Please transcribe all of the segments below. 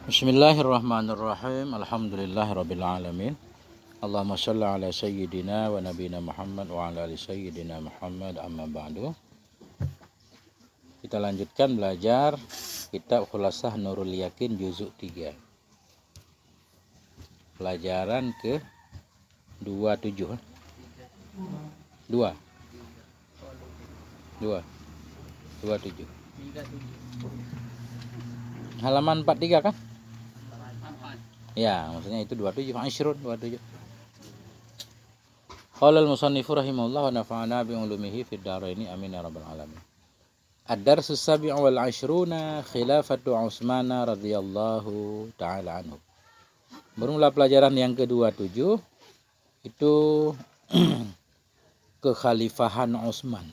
Bismillahirrahmanirrahim. Alhamdulillahirabbil alamin. Allahumma shalli ala sayyidina wa nabiyina Muhammad wa ala ali sayyidina Muhammad, amma ba'du. Kita lanjutkan belajar kitab Khulasah Nurul Yakin juzuk 3. Pelajaran ke 27. 2. 27. Halaman 43 kan? Ya, maksudnya itu 27, Ashrun 27. Qala al-musannifu rahimahullah wa nafa'ana bi ulumihi fid dharaini amin ya rabbal alamin. Ad-darsus sabi'u wal 'ashruna khilafatu Utsman radhiyallahu taala anhu. Bermula pelajaran yang ke-27 itu kekhalifahan Utsman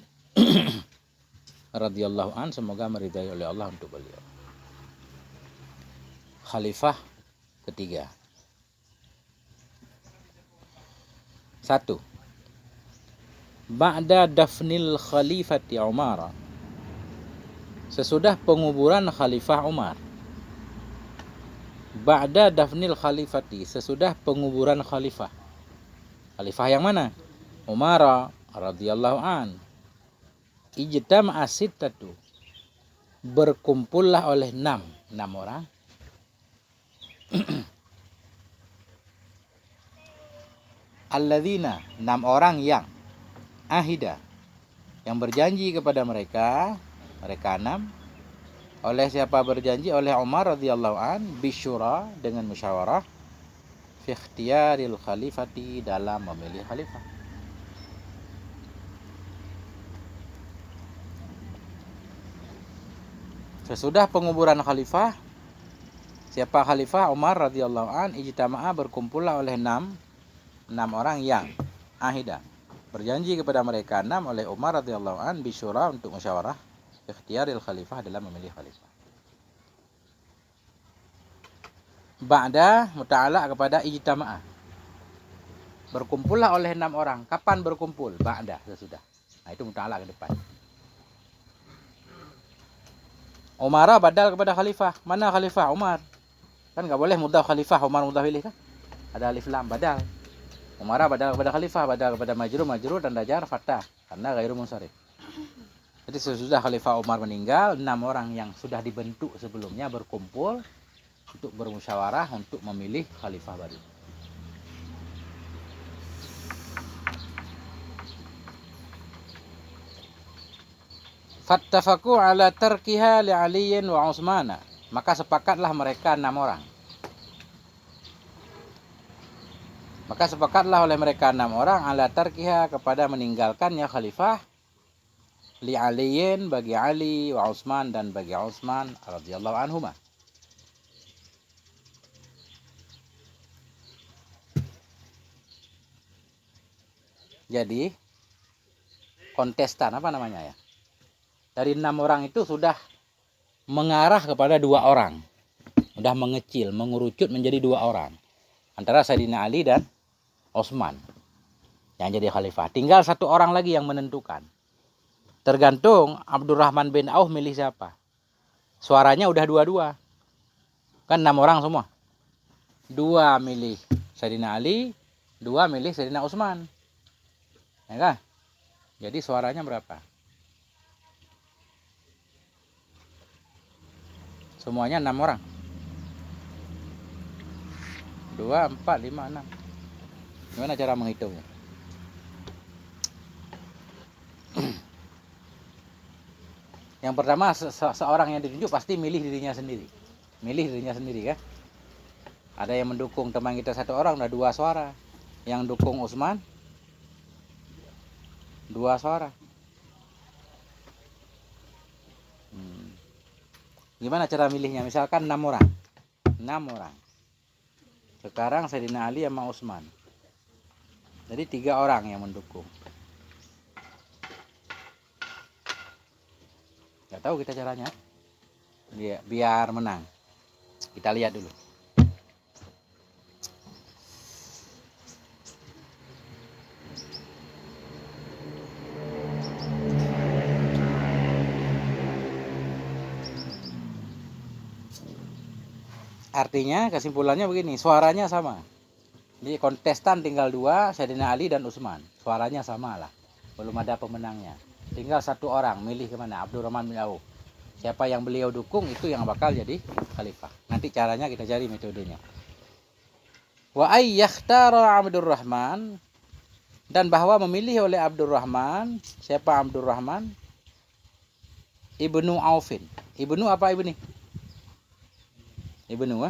radhiyallahu an, semoga meridai oleh Allah untuk beliau. Khalifah ketiga. 1. Ba'da dafnil khalifati Umar. Sesudah penguburan Khalifah Umar. Ba'da dafnil khalifati, sesudah penguburan khalifah. Khalifah yang mana? Umar radhiyallahu an. Ijtama'a sittatu. Berkumpullah oleh 6 orang. Alladzina, 6 orang yang ahida, yang berjanji kepada mereka 6. Oleh siapa berjanji? Oleh Umar radhiyallahu an, bisyura, dengan musyawarah, fi ikhtiyaril khalifati, dalam memilih khalifah. Sesudah penguburan khalifah, siapa khalifah? Umar radhiyallahu an, ijtama'a, berkumpullah oleh 6 orang yang ahida, berjanji kepada mereka 6 oleh Umar radhiyallahu an, bisyura, untuk musyawarah, ikhtiyaril khalifah, dalam memilih khalifah. Ba'da muta'ala kepada ijtama'a, berkumpullah oleh 6 orang. Kapan berkumpul? Ba'da, sesudah. Nah, itu muta'ala ke depan. Umar badal kepada khalifah. Mana khalifah? Umar. Kan enggak boleh mudhaf khalifah, Umar mudhaf ilaih kan? Ada alif lam, badal. Umar badal kepada khalifah, badal kepada majrur dan dajar fathah karena ghairu munsharif. Jadi sesudah Khalifah Umar meninggal, 6 orang yang sudah dibentuk sebelumnya berkumpul untuk bermusyawarah untuk memilih khalifah baru. Fattafaqu ala tarkiha li Aliyin wa Utsman. Maka sepakatlah mereka 6 orang. Maka sepakatlah oleh mereka 6 orang ala tarkiha, kepada meninggalkannya khalifah, li Aliyin, bagi Ali, wa Utsman, dan bagi Utsman radhiyallahu anhuma. Jadi kontestan, apa namanya ya? Dari 6 orang itu sudah mengarah kepada 2 orang. Sudah mengecil, mengerucut menjadi 2 orang. Antara Sayyidina Ali dan Utsman yang jadi khalifah. Tinggal 1 orang lagi yang menentukan. Tergantung Abdurrahman bin Auf milih siapa. Suaranya udah 2-2. Kan 6 orang semua. 2 milih Sayyidina Ali, 2 milih Sayyidina Utsman. Ya kan? Jadi suaranya berapa? Semuanya 6 orang. 2, 4, 5, 6. Gimana cara menghitungnya? Yang pertama, seorang yang ditunjuk pasti milih dirinya sendiri. Milih dirinya sendiri kan? Ada yang mendukung teman kita 1 orang, udah 2 suara. Yang dukung Utsman 2 suara. Gimana cara milihnya? Misalkan 6 orang. 6 orang. Sekarang Sayyidina Ali sama Utsman. Jadi 3 orang yang mendukung. Gak tahu kita caranya. Biar menang. Kita lihat dulu. Artinya kesimpulannya begini, suaranya sama. Jadi kontestan tinggal 2, Sayyidina Ali dan Utsman. Suaranya sama lah. Belum ada pemenangnya. Tinggal 1 orang milih kemana, Abdurrahman bin Auf. Siapa yang beliau dukung itu yang bakal jadi khalifah. Nanti caranya kita cari metodenya. Wa ayyakhtara Abdurrahman, dan bahwa memilih oleh Abdurrahman. Siapa Abdurrahman? Ibnu Aufin. Ibnu apa ibni? Ibnu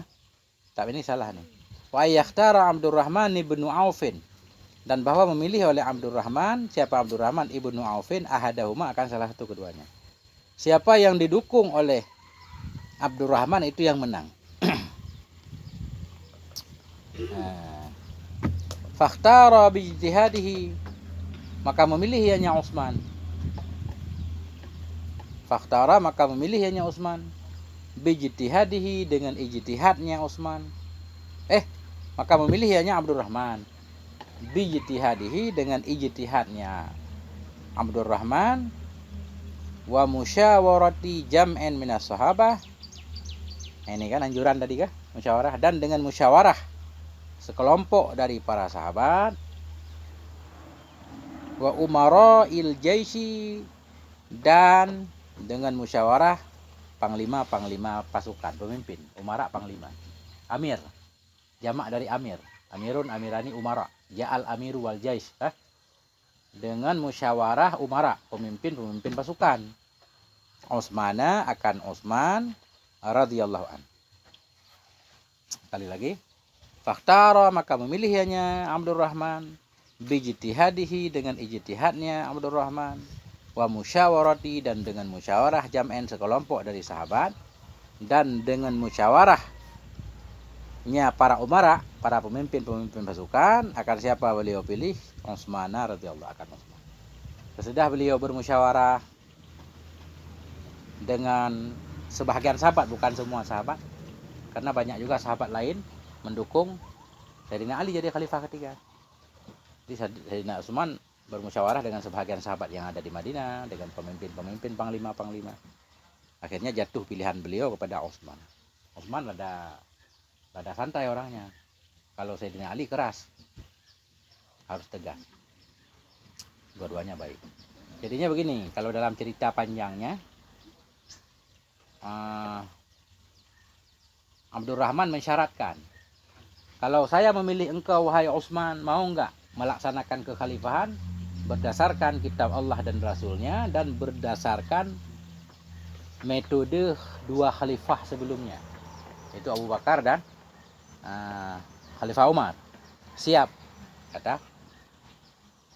tapi ini salah nih. Wa yakhtara Abdurrahman ibnu Aufin, dan bahwa memilih oleh Abdurrahman. Siapa Abdurrahman ibnu Aufin? Ahadahuma, akan salah satu keduanya. Siapa yang didukung oleh Abdurrahman itu yang menang. Fakhtara bijtihadihi, maka memilih hanya Utsman. Fakhtara, maka memilih hanya Utsman. Bijtihadihi, dengan ijtihadnya Utsman. Maka memilih hanya Abdurrahman. Bijtihadihi, dengan ijtihadnya Abdurrahman. Wa musyawarati jam'in minas sahabah. Ini kan anjuran tadi kah? Musyawarah. Dan dengan musyawarah sekelompok dari para sahabat. Wa umara'il jaisi, dan dengan musyawarah panglima-panglima pasukan, pemimpin. Umara, panglima. Amir, jamak dari amir. Amirun, amirani, umara. Ja'al amiru wal jais. Dengan musyawarah umara, pemimpin-pemimpin pasukan. Utsmana, akan Utsman radhiyallahu an. Sekali lagi. Fakhtara, maka memilih hanya Abdurrahman. Bijtihadihi, dengan ijtihadnya Abdurrahman. Wa musyawarati, dan dengan musyawarah jam'en, sekelompok dari sahabat. Dan dengan musyawarahnya para umara, para pemimpin-pemimpin pasukan. Akan siapa beliau pilih? Utsman radhiyallahu anhu. Sesudah beliau bermusyawarah dengan sebahagian sahabat, bukan semua sahabat, karena banyak juga sahabat lain mendukung Sayyidina Ali jadi khalifah ketiga. Jadi Sayyidina Utsman bermusyawarah dengan sebahagian sahabat yang ada di Madinah, dengan pemimpin-pemimpin, panglima-panglima. Akhirnya jatuh pilihan beliau kepada Utsman. Utsman rada santai orangnya. Kalau Sayyidina Ali keras, harus tegas. Dua-duanya baik. Jadinya begini, kalau dalam cerita panjangnya, Abdurrahman mensyaratkan, kalau saya memilih engkau wahai Utsman, mau enggak melaksanakan kekhalifahan berdasarkan kitab Allah dan Rasulnya, dan berdasarkan metode 2 khalifah sebelumnya, yaitu Abu Bakar dan Khalifah Umar. Siap, kata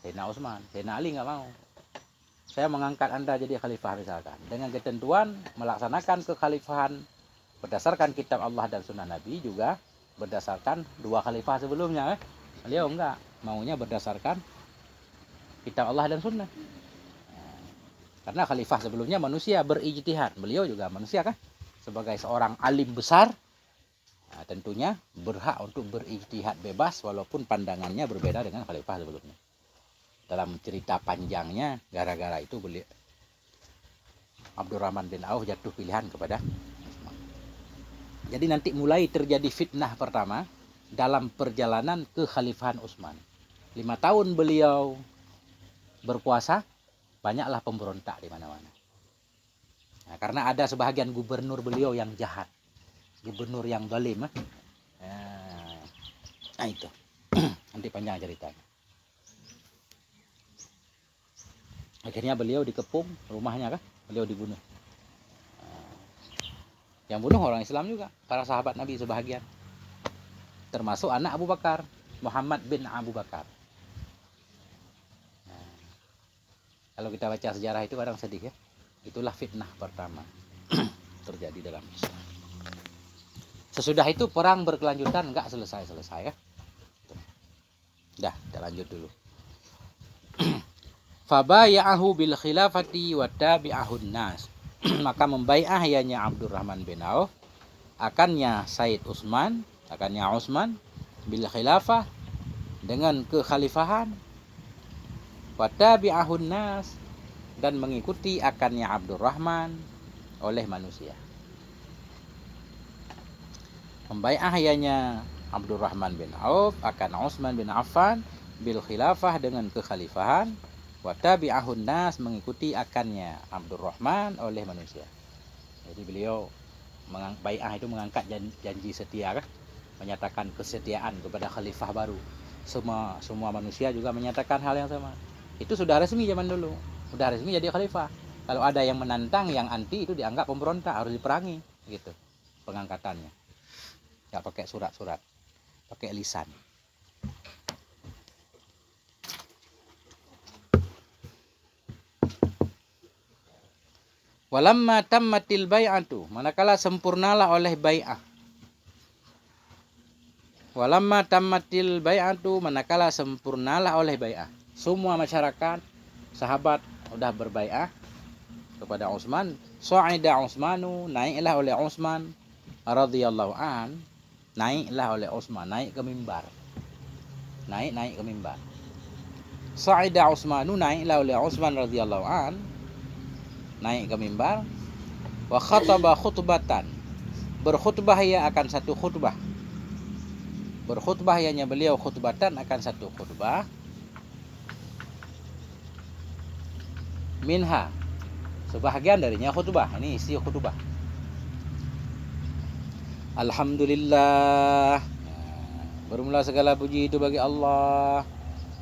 Sayyidina Utsman. Sayyidina Ali enggak mau. Saya mengangkat anda jadi khalifah misalkan, dengan ketentuan melaksanakan kekhalifahan berdasarkan kitab Allah dan sunnah Nabi, juga berdasarkan 2 khalifah sebelumnya. Beliau enggak, maunya berdasarkan kitab Allah dan sunnah. Karena khalifah sebelumnya manusia berijtihad, beliau juga manusia kan, sebagai seorang alim besar, tentunya berhak untuk berijtihad bebas walaupun pandangannya berbeda dengan khalifah sebelumnya. Dalam cerita panjangnya, gara-gara itu beliau Abdurrahman bin Auf jatuh pilihan kepada Utsman. Jadi nanti mulai terjadi fitnah pertama dalam perjalanan kekhalifahan Utsman. 5 tahun beliau berkuasa, banyaklah pemberontak di mana-mana. Nah, karena ada sebahagian gubernur beliau yang jahat, gubernur yang zalim. Nah itu nanti panjang ceritanya. Akhirnya beliau dikepung rumahnya kan, beliau dibunuh. Yang bunuh orang Islam juga, para sahabat Nabi sebahagian, termasuk anak Abu Bakar, Muhammad bin Abu Bakar. Kalau kita baca sejarah itu kadang sedih ya. Itulah fitnah pertama terjadi dalam Islam. Sesudah itu perang berkelanjutan, enggak selesai-selesai ya. Dah, kita lanjut dulu. Fabaya'ahu bil khilafati wa tabi'ahun nas. Maka membai'ah ianya Abdurrahman bin Auf, akannya Said Utsman, akannya Utsman bil khilafah, dengan kekhalifahan, wa tabi'ahun nas, dan mengikuti akannya Abdurrahman oleh manusia. Membai'ah ianya Abdurrahman bin Auf akan Utsman bin Affan bil khilafah dengan kekhalifahan, wa tabi'ahun nas mengikuti akannya Abdurrahman oleh manusia. Jadi beliau bai'ah itu mengangkat janji setia, menyatakan kesetiaan kepada khalifah baru. Semua manusia juga menyatakan hal yang sama. Itu sudah resmi zaman dulu, sudah resmi jadi khalifah. Kalau ada yang menantang, yang anti, itu dianggap pemberontak, harus diperangi gitu pengangkatannya. Nggak pakai surat-surat, pakai lisan. Walamma tammatil bai'atu, manakala sempurnalah oleh bai'ah. Walamma tammatil bai'atu, manakala sempurnalah oleh bai'ah. Semua masyarakat, sahabat sudah berbai'ah kepada Utsman. Sa'ida Utsmanu, naiklah oleh Utsman radhiyallahu an, naiklah oleh Utsman, naik ke mimbar. Naik ke mimbar. Sa'ida Utsmanu, naiklah oleh Utsman radhiyallahu an, naik ke mimbar. Wa khataba khutbatan, berkhutbah ia akan satu khutbah. Berkhutbah ianya beliau khutbatan akan satu khutbah. Minha, sebahagian darinya khutbah. Ini isi khutbah. Alhamdulillah, bermula segala puji itu bagi Allah.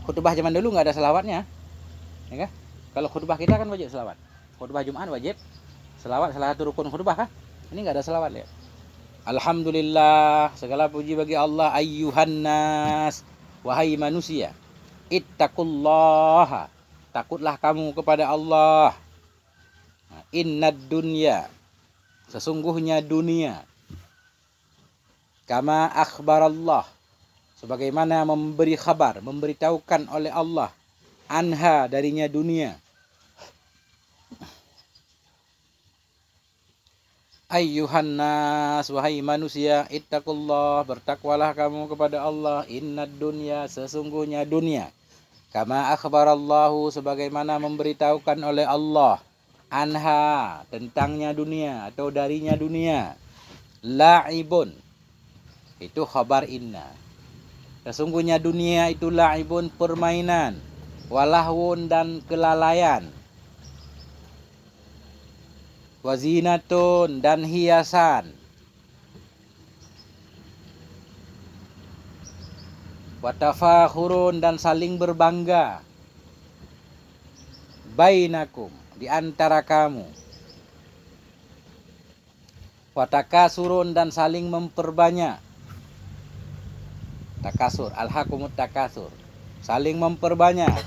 Khutbah zaman dulu nggak ada selawatnya, ya kan? Kalau khutbah kita kan wajib selawat. Khutbah Jumat wajib selawat, salah satu rukun khutbah kan? Ini nggak ada selawat ya. Alhamdulillah, segala puji bagi Allah. Ayyuhan nas, wahai manusia, ittaqullaha, takutlah kamu kepada Allah. Innad dunya, sesungguhnya dunia, kama akhbarallah, sebagaimana memberi kabar, memberitahukan oleh Allah, anha, darinya dunia. Ayyuhan nas, wahai manusia, ittaqullah, bertakwalah kamu kepada Allah. Innad dunya, sesungguhnya dunia, kama akhbarallahu, sebagaimana memberitahukan oleh Allah, anha, tentangnya dunia atau darinya dunia. La'ibun, itu khabar inna, sesungguhnya dunia itu la'ibun, permainan, walahwun, dan kelalaian, wazinatun, dan hiasan, watafakhurun, dan saling berbangga, bainakum, di antara kamu, watakasurun, dan saling memperbanyak, takasur, alhaqumut takasur, saling memperbanyak,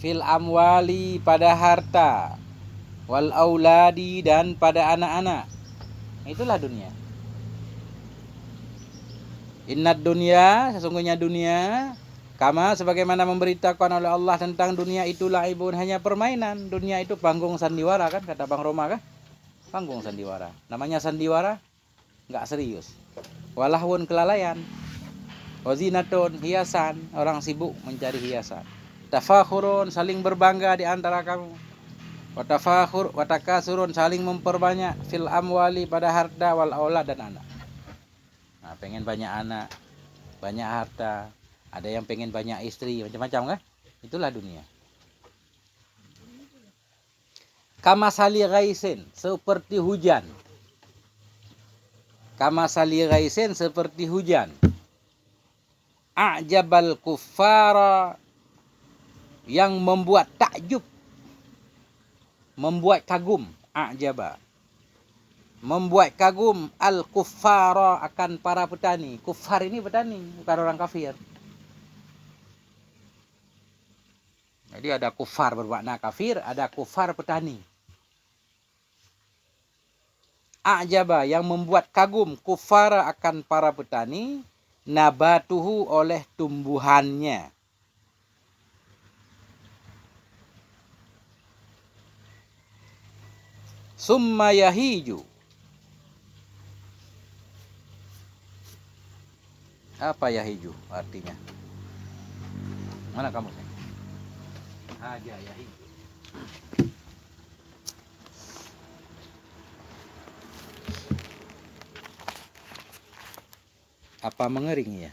fil amwali, pada harta, wal auladi, dan pada anak-anak. Itulah dunia. Innad dunya, sesungguhnya dunia, kama, sebagaimana memberitakan oleh Allah tentang dunia itu, laibun, hanya permainan. Dunia itu panggung sandiwara kan, kata Bang Roma kan, panggung sandiwara. Namanya sandiwara, nggak serius. Walahwun, kelalaian. Wazinatun, hiasan, orang sibuk mencari hiasan. Tafakhurun, saling berbangga di antara kamu. Watafakhur, watakasurun, saling memperbanyak, fil amwali, pada harta, wal aulad, dan anak. Nah, pengen banyak anak, banyak harta, ada yang pengen banyak istri, macam-macam kan? Itulah dunia. Kama sali ghaisin, seperti hujan. Kama sali ghaisin, seperti hujan. A'jabal kuffara, yang membuat takjub, membuat kagum. A'jaba, membuat kagum, al-kuffara, akan para petani. Kuffar ini petani, bukan orang kafir. Jadi ada kuffar bermakna kafir, ada kuffar petani. A'jaba, yang membuat kagum, kuffara, akan para petani, nabatuhu, oleh tumbuhannya. Summa yahiju, apa yahiju artinya? Mana kamu? Haja yahiju. Apa mengering ya?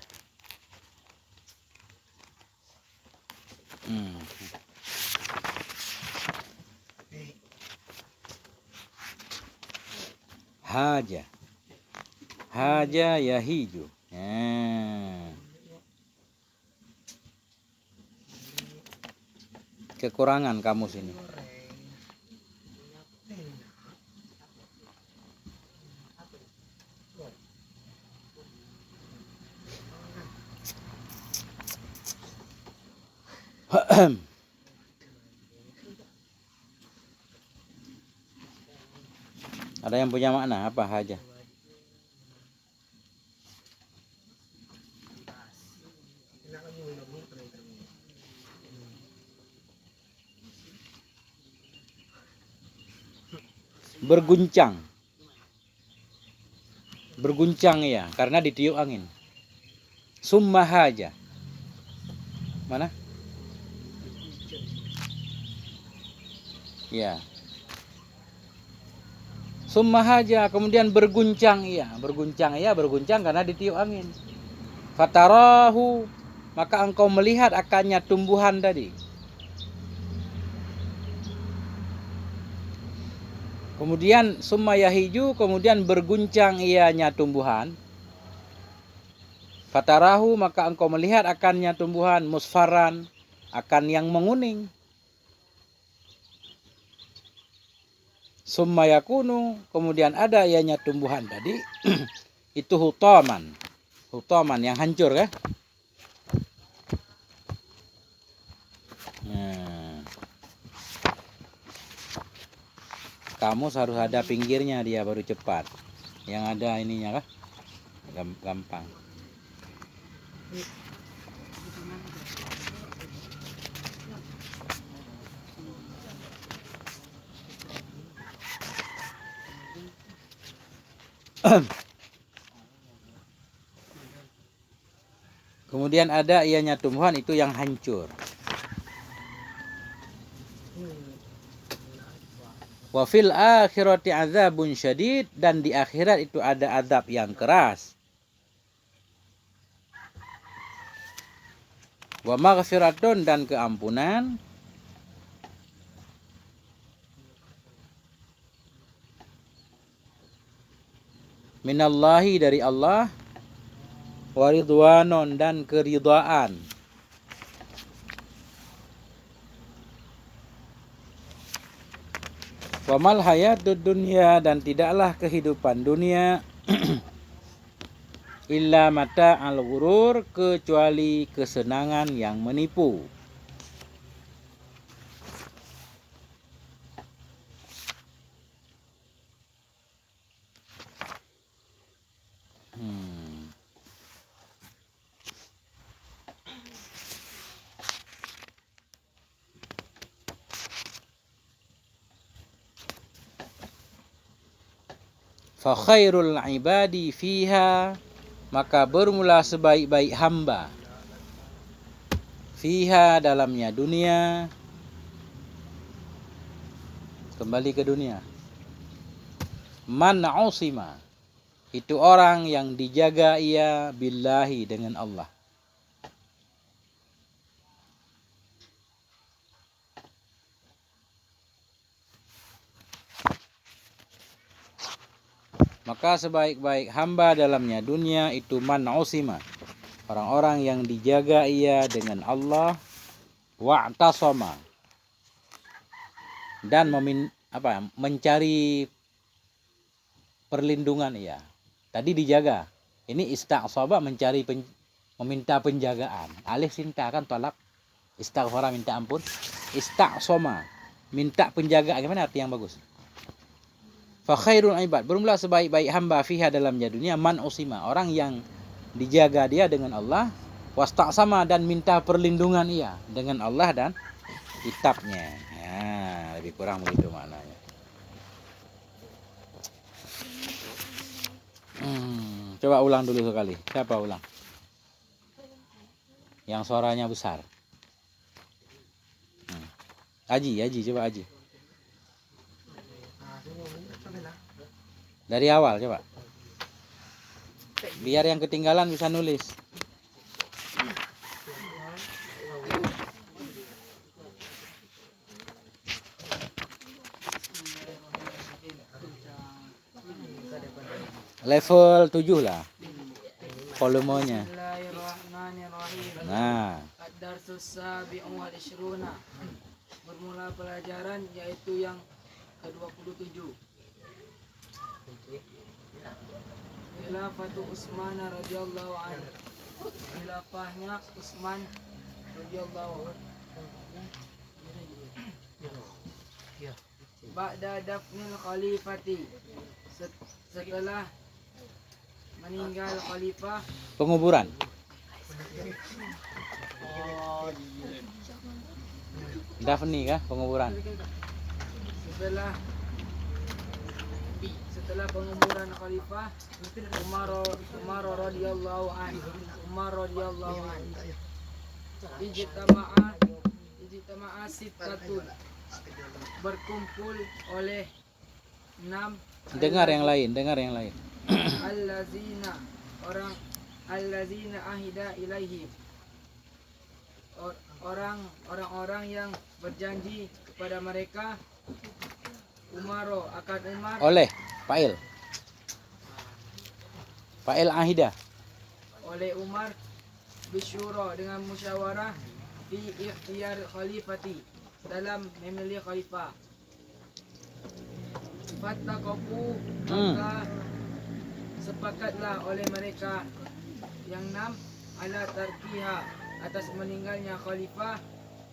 Haja. Haja yahiju. Kekurangan kamus ini. Ada yang punya makna apa haja? Berguncang. Berguncang ya, karena ditiup angin. Summa haja. Mana? Ya. Summa haja, kemudian berguncang ia. Berguncang ia, berguncang karena ditiup angin. Fatarahu, maka engkau melihat akannya tumbuhan tadi. Kemudian summa yahiju, kemudian berguncang ianya tumbuhan. Fatarahu, maka engkau melihat akannya tumbuhan musfaran, akan yang menguning. Summa yakunu, kemudian ada ianya tumbuhan tadi. Itu hutaman. Hutaman yang hancur kan? Nah. Kamus harus ada pinggirnya dia baru cepat. Yang ada ininya kan? Gampang. Kemudian ada ianya tumbuhan itu yang hancur. Wa fil akhirati adzabun syadid, dan di akhirat itu ada azab yang keras. Wa maghfiratun, dan keampunan. Minallahi, dari Allah. Wa ridwanon, dan keridhaan. Wa mal hayatud dunya, dan tidaklah kehidupan dunia illa mata al-ghurur, kecuali kesenangan yang menipu. Fa khairul ibadi fiha, maka bermula sebaik-baik hamba fiha, dalamnya dunia. Kembali ke dunia. Man usima, itu orang yang dijaga ia billahi, dengan Allah. Maka sebaik-baik hamba dalamnya dunia itu man usima, orang-orang yang dijaga ia dengan Allah. Wa'tasama, dan mencari perlindungan ia. Tadi dijaga, ini ista'saba, mencari meminta penjagaan. Alif sinta kan tolak, istaghfara minta ampun. Ista'sama, minta penjagaan. Gimana arti yang bagus? Fa khairul ibad, bermula sebaik-baik hamba fiha, dalamnya dunia, man usima, orang yang dijaga dia dengan Allah. Wasta'sama, dan minta perlindungan ia dengan Allah dan kitabnya. Ya, lebih kurang begitu maknanya. Coba ulang dulu sekali. Siapa ulang? Yang suaranya besar. Aji, coba Aji. Dari awal coba. Biar yang ketinggalan bisa nulis. Level 7 lah volumenya. Bismillahirrahmanirrahim. Nah, Ad-darsus sabi'u wal ishruna. Bermula pelajaran yaitu yang ke-27. Khilafatu Utsman radhiyallahu anhu. Khilafahnya Utsman radhiyallahu anhu. Ba'da dafnil khalifati. Setelah meninggal khalifah, penguburan. Dafni kah penguburan? Setelah penguburan khalifah Umar radhiyallahu anhu. Ijtama'a sittatun. Berkumpul oleh 6. Dengar yang lain. Allazina ahida ilaihim. Orang-orang yang berjanji kepada mereka Umar Oleh Fa'il ahida. Oleh Umar bisyura dengan musyawarah fi ikhtiyar khalifati, dalam memilih khalifah. Fattaqafu, maka sepakatlah oleh mereka yang 6 ala tarkiha, atas meninggalnya khalifah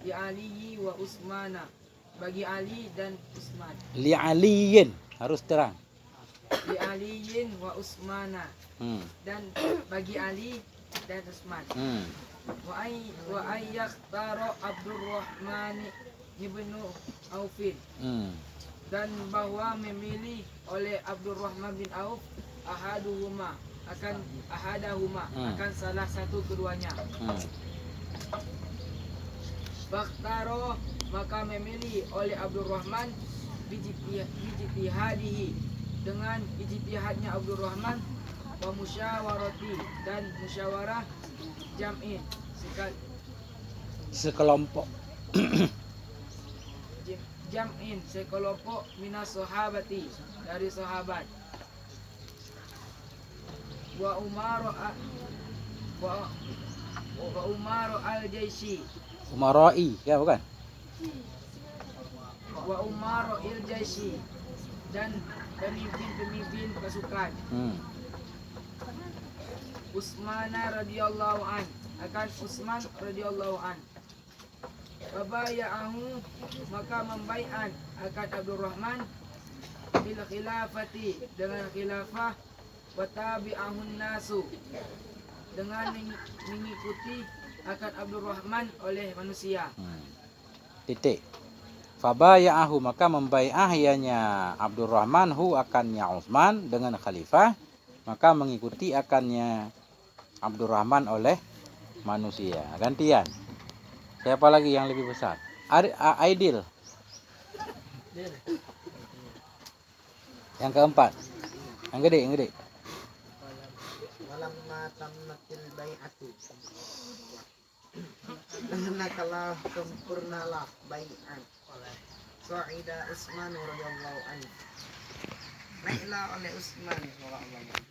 li Ali wa Utsmana, bagi Ali dan Utsman. Li aliyin harus terang. Li aliyin wa Utsmana, dan bagi Ali dan Utsman. Wa ayyakhtara Abdurrahman ibnu Aufin, dan bahwa memilih oleh Abdurrahman bin Auf ahadahuma akan salah satu keduanya. Bakhtaro, maka memilih oleh Abdurrahman bijtihadihi, dengan ijtihadnya Abdurrahman, wa musyawarati, dan musyawarah jam'in sekelompok jam'in sekelompok minas sahabati, dari sahabat. Wa Umar al-Jaisi, Umarai ya bukan? Wa Umar al-Jaisi, dan pemimpin pasukan. Utsman radhiyallahu an, akan Utsman radhiyallahu an. Babaya'ahu, maka membai'an akan Abdurrahman bil khilafati, dengan khilafah. Wa tabi'ahun nasu, dengan mengikuti akan Abdurrahman oleh manusia. Titik. Fabaya'ahu, maka membai'ah ianya Abdurrahman hu akannya Utsman dengan khalifah, maka mengikuti akannya Abdurrahman oleh manusia. Gantian. Siapa lagi yang lebih besar? Aidil. Yang keempat. Yang gede. Walamma tammatil bai'atu, nakalah sempurnalah bai'an, sa'ida Utsman radhiyallahu anhu, naiklah oleh Utsman radhiyallahu anhu,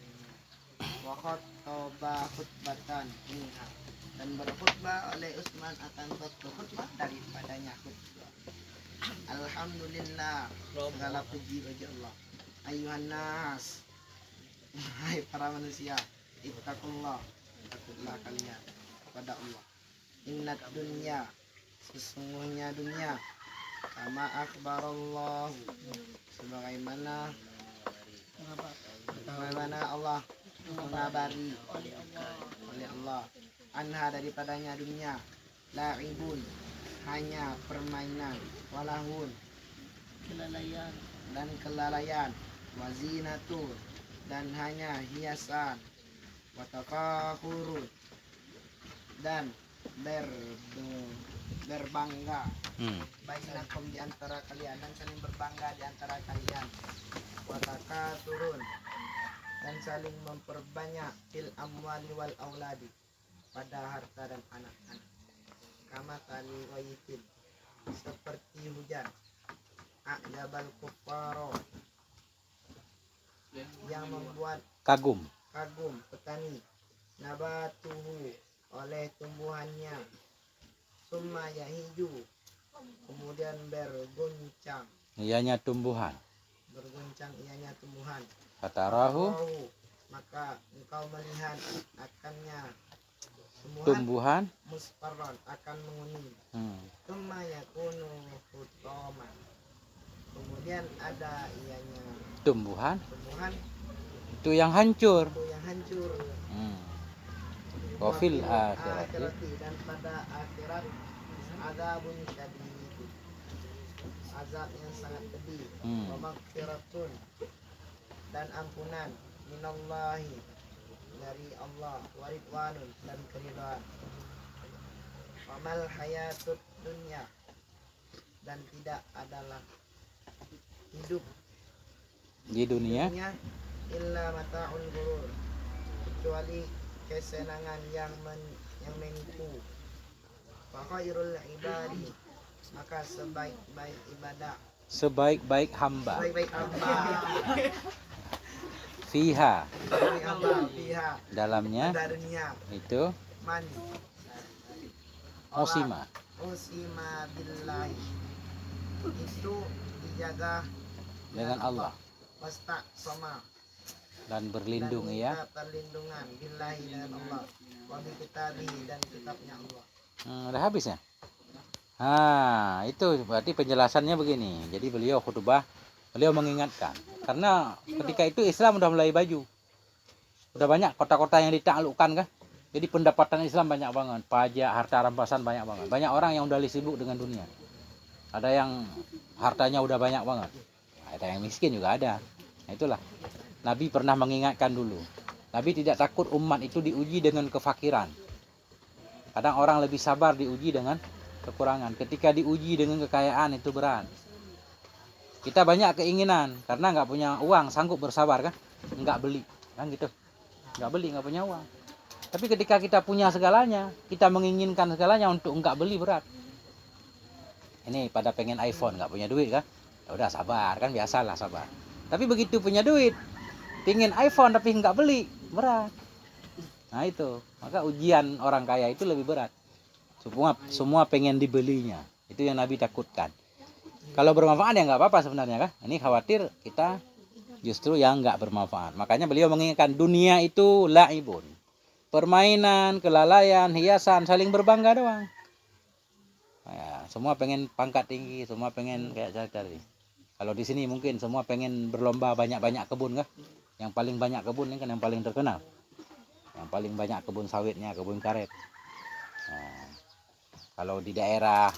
wa khataba khutbatan minha, dan berkhutbah oleh Utsman akan satu khutbah daripadanya khutbah. Alhamdulillah, segala puji bagi Allah. Ayuhan nas, hai para manusia, ittaqullah, takutlah kalian kepada Allah. Innad dunya, sesungguhnya dunia, kama akhbarallahu, sebagaimana Allah mengabari oleh Allah, anha, daripadanya dunia, la'ibun, hanya permainan, walahun, kelalaian, wazinatun, dan hanya hiasan, watafakhurun, dan berbangga, bainakum, di antara kalian, dan saling berbangga di antara kalian, watakaturun, dan saling memperbanyak fil amwali wal auladi, pada harta dan anak-anak. Kama tali wayifin, seperti hujan. A'jabal kuffaro, yang membuat Kagum. kagum petani. Nabatuhu, oleh tumbuhannya. Summa yahiju, kemudian berguncang. Ianya tumbuhan. Berguncang ianya tumbuhan. Fatarahu, maka engkau melihat akannya tumbuhan. musparron, akan menguning. Summa yakunu hutaman, kemudian ada ianya Tumbuhan tumbuhan itu yang hancur. itu yang hancur. Wafil akhirati, akhirati. dan pada akhirat azabun syadid, azab yang sangat pedih. Wa maghfiratun, dan ampunan minallahi, dari Allah, wa ridwanun, dan keridhaan. Wa mal hayatud dunya, dan tidak adalah hidup Di dunia dunia illa mata'ul ghurur, kecuali kesenangan yang menipu. Fa khairul ibadi, maka sebaik-baik ibadah, sebaik-baik hamba. sebaik-baik hamba, Fiha, sebaik hamba fiha, dalamnya pada dunia. itu Man musima. Usima billahi, itu dijaga Dengan Allah. Wasta sama, Dan berlindung dan ya. minta perlindungan billahi, dengan Allah. Wa bi kitabihi, dan kitabnya Allah. Udah habis ya? Nah, itu berarti penjelasannya begini. Jadi beliau khutbah, beliau mengingatkan. Karena ketika itu Islam udah mulai baju. Udah banyak kota-kota yang ditaklukkan kan. Jadi pendapatan Islam banyak banget. Pajak, harta rampasan banyak banget. Banyak orang yang udah sibuk dengan dunia. Ada yang hartanya udah banyak banget. Ada yang miskin juga ada. Nah, itulah. Nabi pernah mengingatkan dulu. Nabi tidak takut umat itu diuji dengan kefakiran. Kadang orang lebih sabar diuji dengan kekurangan. Ketika diuji dengan kekayaan itu berat. Kita banyak keinginan karena nggak punya uang, sanggup bersabar kan? Nggak beli, kan gitu. Nggak beli, nggak punya uang. Tapi ketika kita punya segalanya, kita menginginkan segalanya untuk nggak beli berat. Ini pada pengen iPhone, nggak punya duit kan? Ya udah sabar kan, biasalah sabar. Tapi begitu punya duit, pingin iPhone tapi nggak beli, berat. Nah itu, maka ujian orang kaya itu lebih berat. Semua pengen dibelinya. Itu yang Nabi takutkan. Kalau bermanfaat ya nggak apa-apa sebenarnya kan. Ini khawatir kita justru yang nggak bermanfaat. Makanya beliau mengingatkan dunia itu laibun. Permainan, kelalaian, hiasan, saling berbangga doang. Ya, semua pengen pangkat tinggi, semua pengen kayak saya tadi. Kalau di sini mungkin semua pengen berlomba banyak-banyak kebun kan. Yang paling banyak kebun ini kan yang paling terkenal. Yang paling banyak kebun sawitnya, kebun karet. Nah, kalau di daerah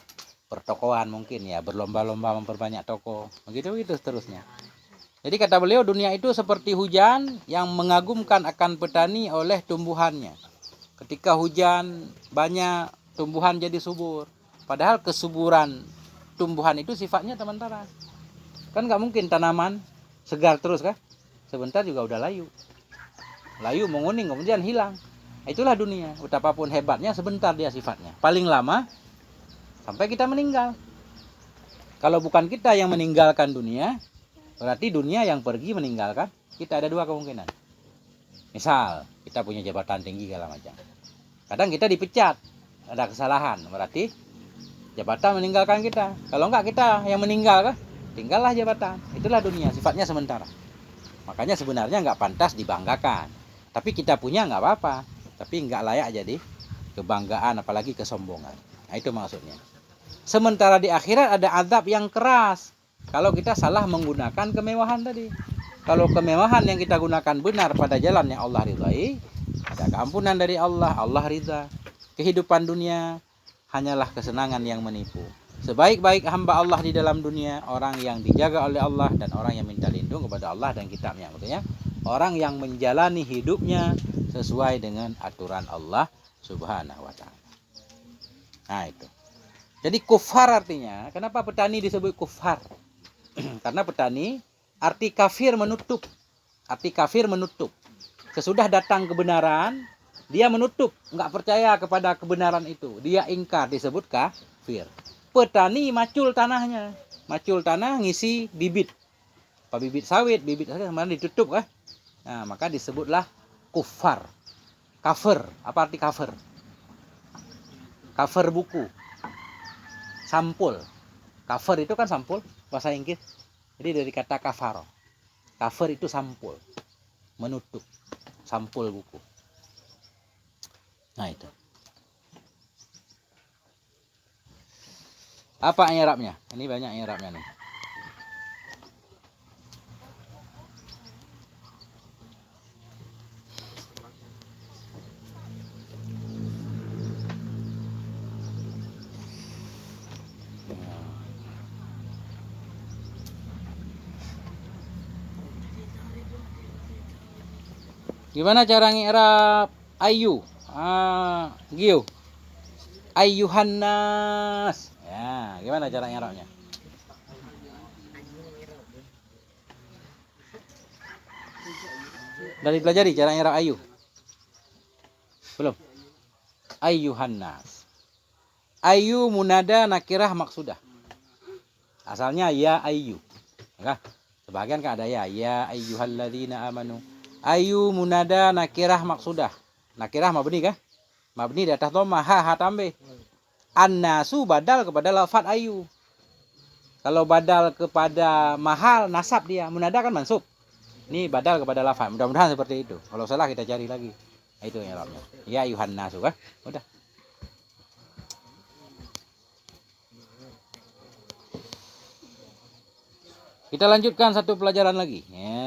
pertokoan mungkin ya berlomba-lomba memperbanyak toko. Begitu seterusnya. Jadi kata beliau dunia itu seperti hujan yang mengagumkan akan petani oleh tumbuhannya. Ketika hujan banyak, tumbuhan jadi subur. Padahal kesuburan tumbuhan itu sifatnya sementara. Kan nggak mungkin tanaman segar terus kan? Sebentar juga udah layu. Layu menguning kemudian hilang. Itulah dunia. Betapapun hebatnya sebentar dia sifatnya. Paling lama sampai kita meninggal. Kalau bukan kita yang meninggalkan dunia, berarti dunia yang pergi meninggalkan kita. Ada dua kemungkinan. Misal kita punya jabatan tinggi segala macam. Kadang kita dipecat, ada kesalahan, berarti jabatan meninggalkan kita. Kalau enggak kita yang meninggal kan, tinggallah jabatan. Itulah dunia, sifatnya sementara. Makanya sebenarnya enggak pantas dibanggakan. Tapi kita punya enggak apa-apa. Tapi enggak layak jadi kebanggaan, apalagi kesombongan. Nah itu maksudnya. Sementara di akhirat ada azab yang keras. Kalau kita salah menggunakan kemewahan tadi. Kalau kemewahan yang kita gunakan benar pada jalan yang Allah ridhai, ada keampunan dari Allah, Allah ridha. Kehidupan dunia hanyalah kesenangan yang menipu. Sebaik-baik hamba Allah di dalam dunia, orang yang dijaga oleh Allah dan orang yang minta lindung kepada Allah dan kitabnya. Maksudnya, orang yang menjalani hidupnya sesuai dengan aturan Allah Subhanahu wa ta'ala. Nah itu. Jadi kufar artinya, kenapa petani disebut kufar? Karena petani arti kafir menutup. Arti kafir menutup. Sesudah datang kebenaran, dia menutup, nggak percaya kepada kebenaran itu. Dia ingkar, disebut kafir. Petani macul tanahnya. Macul tanah ngisi bibit. Apa bibit sawit kemana ditutup kah? Nah, maka disebutlah kufar. Kafir. Apa arti kafir? Kafir buku. Sampul. Kafir itu kan sampul bahasa Inggris. Jadi dari kata kafaro. Kafir itu sampul. Menutup. Sampul buku. Nah itu. Apa i'rabnya? Ini banyak i'rabnya nih. Gimana cara ngirab ayu? Gio. Ayyuhannas. Ya, gimana cara ngirabnya? Dari pelajari cara ngirab ayu? Belum. Ayyuhannas. Ayu munada nakirah maksudah. Asalnya ya ayu. Ya, sebagian kan ada ya ayyuhalladzina amanu. Ayu munada nakirah maksudah. Nakirah mabni kah? Mabni di atas dhamma ha tambah. Annasu badal kepada lafaz ayu. Kalau badal kepada mahal nasab dia, munada kan mansub. Ini badal kepada lafaz. Mudah-mudahan seperti itu. Kalau salah kita cari lagi. Itu yang i'rabnya. Ya ayuhan nasu kah? Udah. Kita lanjutkan satu pelajaran lagi. Ya.